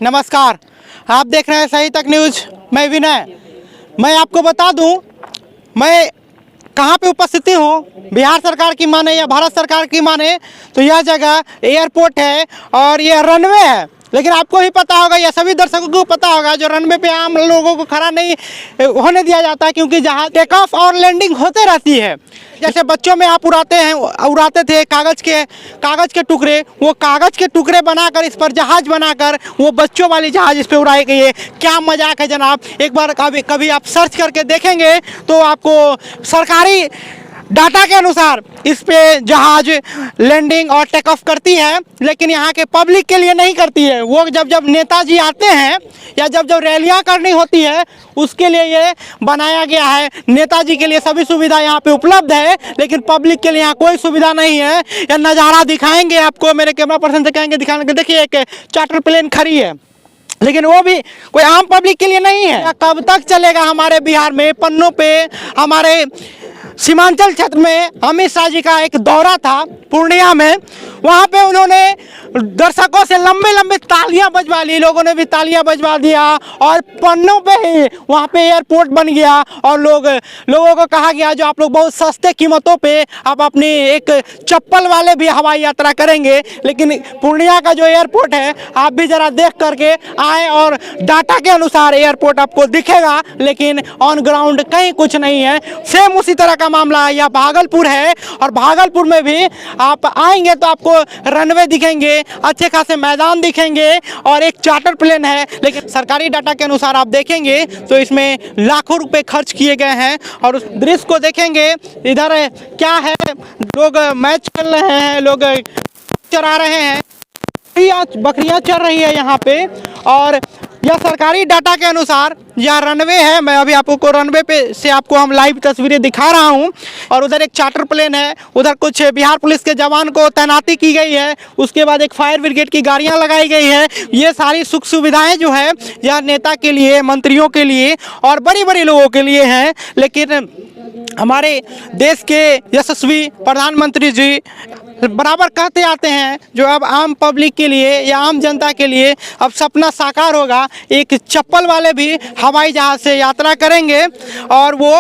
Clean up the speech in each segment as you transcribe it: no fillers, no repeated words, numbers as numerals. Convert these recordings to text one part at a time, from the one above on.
नमस्कार। आप देख रहे हैं सही तक न्यूज़। मैं विनय। मैं आपको बता दूं मैं कहाँ पे उपस्थिति हूँ। बिहार सरकार की माने या भारत सरकार की माने तो यह जगह एयरपोर्ट है और यह रनवे है। लेकिन आपको भी पता होगा या सभी दर्शकों को पता होगा जो रनवे पे आम लोगों को खड़ा नहीं होने दिया जाता है, क्योंकि जहाँ टेक ऑफ और लैंडिंग होते रहती है। जैसे बच्चों में आप उड़ाते थे कागज़ के टुकड़े, वो कागज़ के टुकड़े बनाकर इस पर जहाज बनाकर वो बच्चों वाली जहाज इस पर उड़ाई गई है। क्या मजाक है जनाब। एक बार कभी आप सर्च करके देखेंगे तो आपको सरकारी डाटा के अनुसार इस पे जहाज लैंडिंग और टेक ऑफ करती है, लेकिन यहाँ के पब्लिक के लिए नहीं करती है। वो जब नेताजी आते हैं या जब रैलियाँ करनी होती है उसके लिए ये बनाया गया है। नेताजी के लिए सभी सुविधा यहाँ पे उपलब्ध है, लेकिन पब्लिक के लिए यहाँ कोई सुविधा नहीं है। यह नज़ारा दिखाएंगे आपको, मेरे कैमरा पर्सन से कहेंगे दिखाने के। देखिए एक चार्टर प्लेन खड़ी है, लेकिन वो भी कोई आम पब्लिक के लिए नहीं है। कब तक चलेगा हमारे बिहार में पन्नों पे। हमारे सीमांचल क्षेत्र में अमित शाह जी का एक दौरा था पूर्णिया में, वहाँ पे उन्होंने दर्शकों से लंबे लंबे तालियां बजवा ली। लोगों ने भी तालियां बजवा दिया और पन्नों पे ही वहाँ पे एयरपोर्ट बन गया और लोगों को कहा गया जो आप लोग बहुत सस्ते कीमतों पे आप अपनी एक चप्पल वाले भी हवाई यात्रा करेंगे। लेकिन पूर्णिया का जो एयरपोर्ट है आप भी ज़रा देख करके आए और डाटा के अनुसार एयरपोर्ट आपको दिखेगा, लेकिन ऑन ग्राउंड कहीं कुछ नहीं है। सेम उसी तरह का मामला यह भागलपुर है और भागलपुर में भी आप आएंगे तो आपको रनवे दिखेंगे, अच्छे खासे मैदान दिखेंगे और एक चार्टर प्लेन है। लेकिन सरकारी डाटा के अनुसार आप देखेंगे तो इसमें लाखों रुपए खर्च किए गए हैं। और उस दृश्य को देखेंगे, इधर क्या है, लोग मैच खेल रहे हैं, लोग चरा रहे हैं, बकरियां चल रही है यहाँ पे। और यह सरकारी डाटा के अनुसार यह रनवे है। मैं अभी आपको रनवे पे से आपको हम लाइव तस्वीरें दिखा रहा हूँ। और उधर एक चार्टर प्लेन है, उधर कुछ बिहार पुलिस के जवान को तैनाती की गई है। उसके बाद एक फायर ब्रिगेड की गाड़ियाँ लगाई गई है। ये सारी सुख सुविधाएं जो है यह नेता के लिए, मंत्रियों के लिए और बड़ी बड़ी लोगों के लिए हैं। लेकिन हमारे देश के यशस्वी प्रधानमंत्री जी बराबर कहते आते हैं जो अब आम पब्लिक के लिए या आम जनता के लिए अब सपना साकार होगा। एक चप्पल वाले भी हवाई जहाज़ से यात्रा करेंगे और वो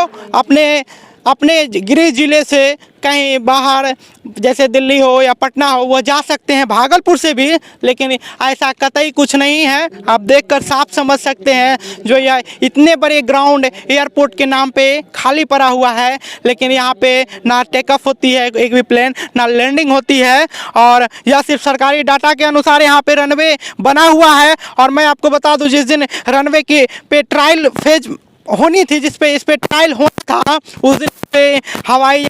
अपने गृह जिले से कहीं बाहर जैसे दिल्ली हो या पटना हो वो जा सकते हैं, भागलपुर से भी। लेकिन ऐसा कतई कुछ नहीं है। आप देखकर साफ समझ सकते हैं जो यह इतने बड़े ग्राउंड एयरपोर्ट के नाम पे खाली पड़ा हुआ है, लेकिन यहाँ पे ना टेक ऑफ होती है एक भी प्लेन, ना लैंडिंग होती है। और यह सिर्फ सरकारी डाटा के अनुसार यहाँ पे रनवे बना हुआ है। और मैं आपको बता दूँ जिस दिन रनवे की पे ट्रायल फेज होनी थी, इस पे ट्रायल होना था, उस दिन पे हवाई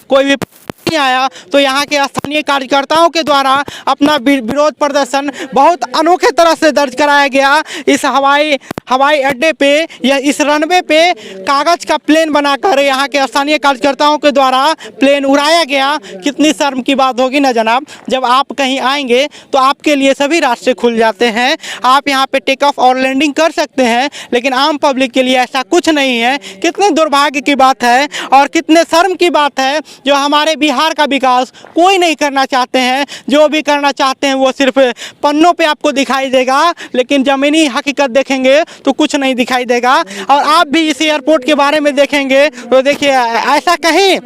कोई भी नहीं आया। तो यहाँ के स्थानीय कार्यकर्ताओं के द्वारा अपना विरोध प्रदर्शन बहुत अनोखे तरह से दर्ज कराया गया। इस हवाई अड्डे पे या इस रनवे पे कागज़ का प्लेन बनाकर यहाँ के स्थानीय कार्यकर्ताओं के द्वारा प्लेन उड़ाया गया। कितनी शर्म की बात होगी ना जनाब। जब आप कहीं आएंगे तो आपके लिए सभी रास्ते खुल जाते हैं, आप यहाँ पे टेक ऑफ और लैंडिंग कर सकते हैं, लेकिन आम पब्लिक के लिए ऐसा कुछ नहीं है। कितने दुर्भाग्य की बात है और कितने शर्म की बात है जो हमारे बिहार का विकास कोई नहीं करना चाहते हैं। जो भी करना चाहते हैं वो सिर्फ पन्नों पे आपको दिखाई देगा, लेकिन ज़मीनी हकीकत देखेंगे तो कुछ नहीं दिखाई देगा। और आप भी इस एयरपोर्ट के बारे में देखेंगे तो देखिए ऐसा कहीं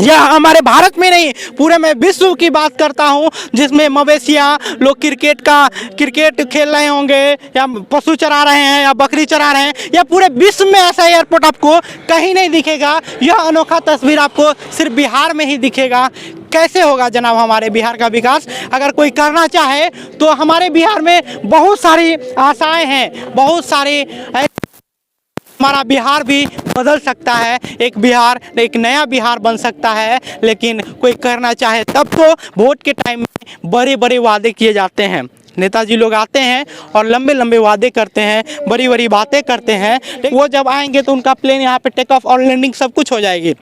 यह हमारे भारत में नहीं पूरे मैं विश्व की बात करता हूँ, जिसमें मवेशियाँ लोग क्रिकेट खेल रहे होंगे या पशु चरा रहे हैं या बकरी चरा रहे हैं, या पूरे विश्व में ऐसा एयरपोर्ट आपको कहीं नहीं दिखेगा। यह अनोखा तस्वीर आपको सिर्फ बिहार में ही दिखेगा। कैसे होगा जनाब हमारे बिहार का विकास। अगर कोई करना चाहे तो हमारे बिहार में बहुत सारी आशाएं हैं, बहुत सारी हमारा बिहार भी बदल सकता है, एक नया बिहार बन सकता है। लेकिन कोई करना चाहे तब तो वोट के टाइम में बड़े बड़े वादे किए जाते हैं। नेताजी लोग आते हैं और लंबे लंबे वादे करते हैं, बड़ी बड़ी बातें करते हैं, लेकिन वो जब आएंगे तो उनका प्लेन यहाँ पे टेक ऑफ और लैंडिंग सब कुछ हो जाएगी।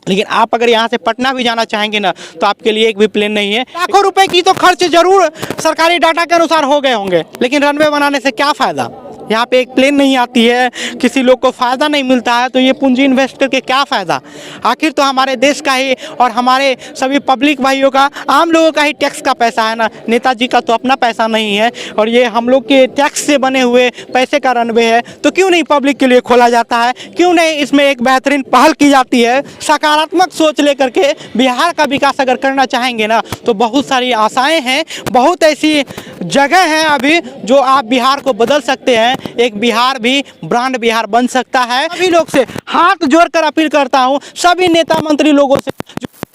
लेकिन आप अगर यहाँ से पटना भी जाना चाहेंगे ना तो आपके लिए एक भी प्लेन नहीं है। लाखों रुपए की तो खर्च जरूर सरकारी डाटा के अनुसार हो गए होंगे, लेकिन रनवे बनाने से क्या फ़ायदा। यहाँ पे एक प्लेन नहीं आती है, किसी लोग को फ़ायदा नहीं मिलता है, तो ये पूंजी इन्वेस्ट करके क्या फ़ायदा? आखिर तो हमारे देश का ही और हमारे सभी पब्लिक भाइयों का, आम लोगों का ही टैक्स का पैसा है ना, नेताजी का तो अपना पैसा नहीं है। और ये हम लोग के टैक्स से बने हुए पैसे का रनवे है, तो क्यों नहीं पब्लिक के लिए खोला जाता है? क्यों नहीं इसमें एक बेहतरीन पहल की जाती है? सकारात्मक सोच लेकर के बिहार का विकास अगर करना चाहेंगे ना, तो बहुत सारी आशाएं हैं, बहुत ऐसी जगह हैं अभी जो आप बिहार को बदल सकते हैं। एक बिहार भी ब्रांड बिहार बन सकता है। सभी लोग से हाथ जोड़कर अपील करता हूं, सभी नेता मंत्री लोगों से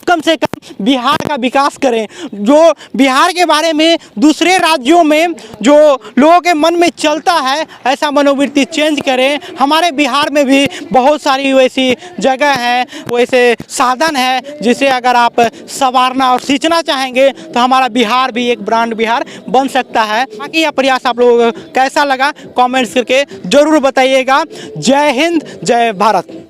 कम बिहार का विकास करें। जो बिहार के बारे में दूसरे राज्यों में जो लोगों के मन में चलता है, ऐसा मनोवृत्ति चेंज करें। हमारे बिहार में भी बहुत सारी वैसी जगह हैं, वैसे साधन है, जिसे अगर आप संवारना और सींचना चाहेंगे तो हमारा बिहार भी एक ब्रांड बिहार बन सकता है। बाकी यह प्रयास आप लोगों को कैसा लगा कमेंट्स करके ज़रूर बताइएगा। जय हिंद, जय भारत।